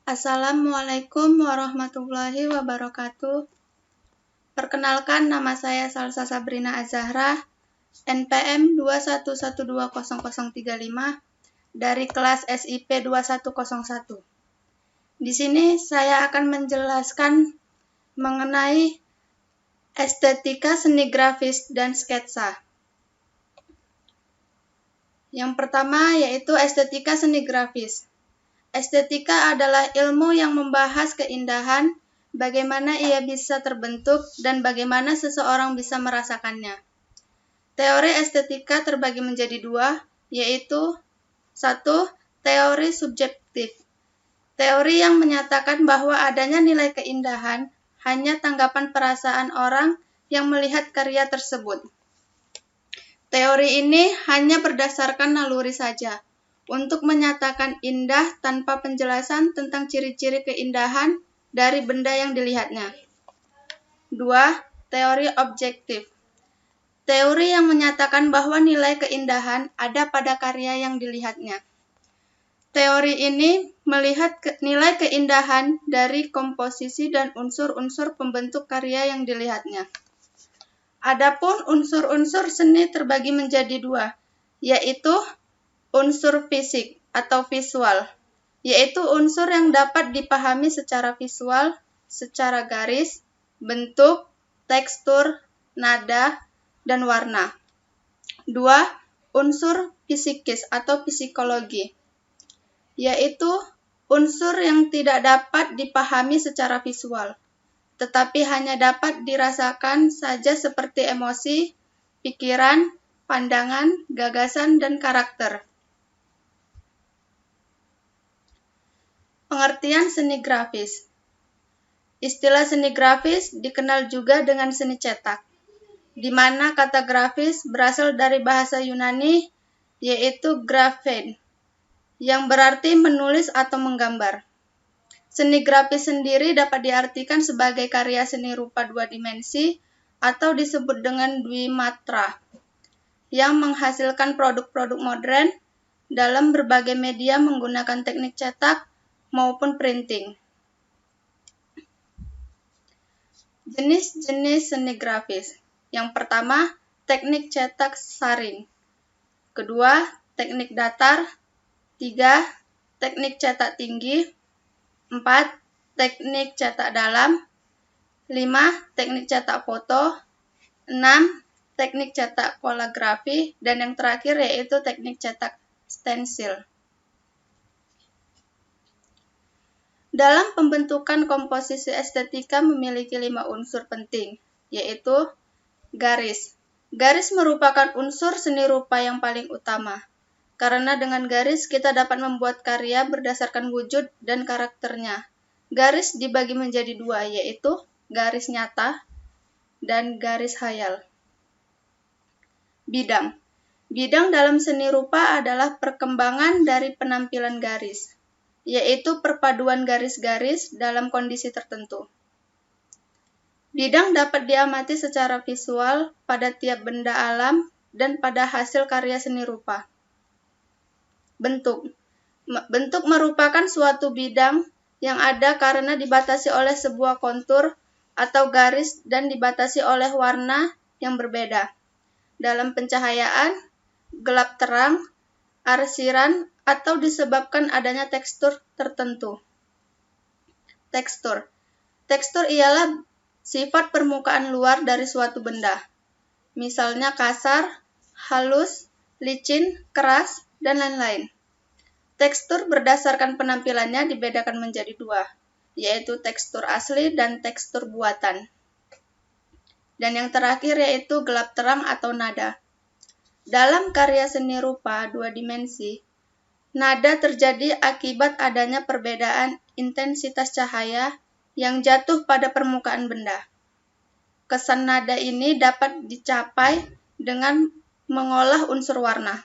Assalamualaikum warahmatullahi wabarakatuh. Perkenalkan, nama saya Salsa Sabrina Azahra, NPM 211200035 dari kelas SIP 2101. Di sini saya akan menjelaskan mengenai estetika seni grafis dan sketsa. Yang pertama yaitu estetika seni grafis. Estetika adalah ilmu yang membahas keindahan, bagaimana ia bisa terbentuk, dan bagaimana seseorang bisa merasakannya. Teori estetika terbagi menjadi dua, yaitu 1. Teori subjektif. Teori yang menyatakan bahwa adanya nilai keindahan hanya tanggapan perasaan orang yang melihat karya tersebut. Teori ini hanya berdasarkan naluri saja, untuk menyatakan indah tanpa penjelasan tentang ciri-ciri keindahan dari benda yang dilihatnya. 2. Teori objektif. Teori yang menyatakan bahwa nilai keindahan ada pada karya yang dilihatnya. Teori ini melihat nilai keindahan dari komposisi dan unsur-unsur pembentuk karya yang dilihatnya. Adapun unsur-unsur seni terbagi menjadi dua, yaitu unsur fisik atau visual, yaitu unsur yang dapat dipahami secara visual, secara garis, bentuk, tekstur, nada, dan warna. 2. Unsur psikis atau psikologi, yaitu unsur yang tidak dapat dipahami secara visual, tetapi hanya dapat dirasakan saja seperti emosi, pikiran, pandangan, gagasan, dan karakter. Pengertian seni grafis. Istilah seni grafis dikenal juga dengan seni cetak, di mana kata grafis berasal dari bahasa Yunani, yaitu graphein, yang berarti menulis atau menggambar. Seni grafis sendiri dapat diartikan sebagai karya seni rupa dua dimensi atau disebut dengan dwimatra, yang menghasilkan produk-produk modern dalam berbagai media menggunakan teknik cetak maupun printing. Jenis-jenis seni grafis. Yang pertama, teknik cetak saring. Kedua, teknik datar. 3. Teknik cetak tinggi. 4. Teknik cetak dalam. 5. Teknik cetak foto. 6. Teknik cetak kolagrafi. Dan yang terakhir yaitu teknik cetak stensil. Dalam pembentukan komposisi estetika memiliki 5 unsur penting, yaitu garis. Garis merupakan unsur seni rupa yang paling utama, karena dengan garis kita dapat membuat karya berdasarkan wujud dan karakternya. Garis dibagi menjadi dua, yaitu garis nyata dan garis khayal. Bidang. Bidang dalam seni rupa adalah perkembangan dari penampilan garis, yaitu perpaduan garis-garis dalam kondisi tertentu. Bidang dapat diamati secara visual pada tiap benda alam dan pada hasil karya seni rupa. Bentuk. Bentuk merupakan suatu bidang yang ada karena dibatasi oleh sebuah kontur atau garis dan dibatasi oleh warna yang berbeda. Dalam pencahayaan, gelap terang, arsiran, atau disebabkan adanya tekstur tertentu. Tekstur. Tekstur ialah sifat permukaan luar dari suatu benda. Misalnya kasar, halus, licin, keras, dan lain-lain. Tekstur berdasarkan penampilannya dibedakan menjadi dua, yaitu tekstur asli dan tekstur buatan. Dan yang terakhir yaitu gelap terang atau nada. Dalam karya seni rupa dua dimensi, nada terjadi akibat adanya perbedaan intensitas cahaya yang jatuh pada permukaan benda. Kesan nada ini dapat dicapai dengan mengolah unsur warna.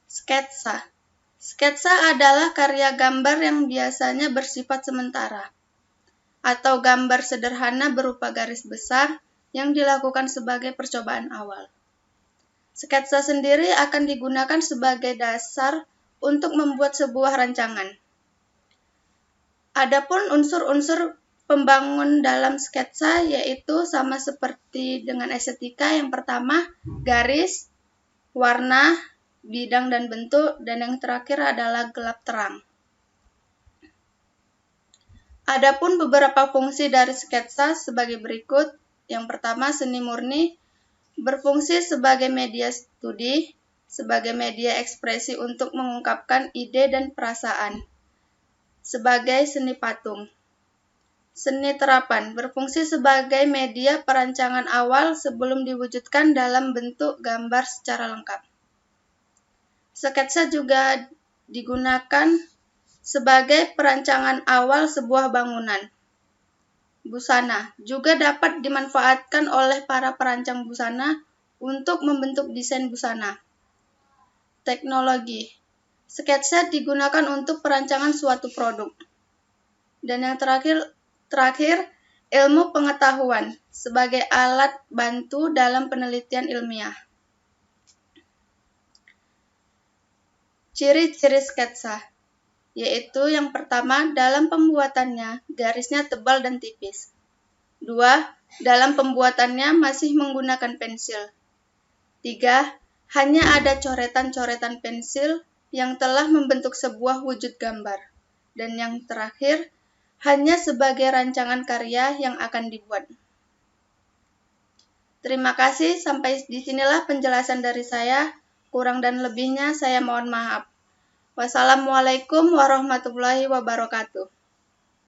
Sketsa. Sketsa adalah karya gambar yang biasanya bersifat sementara, atau gambar sederhana berupa garis besar yang dilakukan sebagai percobaan awal. Sketsa sendiri akan digunakan sebagai dasar untuk membuat sebuah rancangan. Adapun unsur-unsur pembangun dalam sketsa yaitu sama seperti dengan estetika. Yang pertama, garis, warna, bidang dan bentuk, dan yang terakhir adalah gelap terang. Adapun beberapa fungsi dari sketsa sebagai berikut. Yang pertama, seni murni berfungsi sebagai media studi, sebagai media ekspresi untuk mengungkapkan ide dan perasaan. Sebagai seni patung. Seni terapan berfungsi sebagai media perancangan awal sebelum diwujudkan dalam bentuk gambar secara lengkap. Sketsa juga digunakan sebagai perancangan awal sebuah bangunan. Busana juga dapat dimanfaatkan oleh para perancang busana untuk membentuk desain busana. Teknologi. Sketsa digunakan untuk perancangan suatu produk. Dan yang terakhir, ilmu pengetahuan sebagai alat bantu dalam penelitian ilmiah. Ciri-ciri sketsa, yaitu yang pertama, dalam pembuatannya garisnya tebal dan tipis. 2. Dalam pembuatannya masih menggunakan pensil. 3. Hanya ada coretan-coretan pensil yang telah membentuk sebuah wujud gambar. Dan yang terakhir, hanya sebagai rancangan karya yang akan dibuat. Terima kasih, sampai disinilah penjelasan dari saya. Kurang dan lebihnya saya mohon maaf. Wassalamualaikum warahmatullahi wabarakatuh.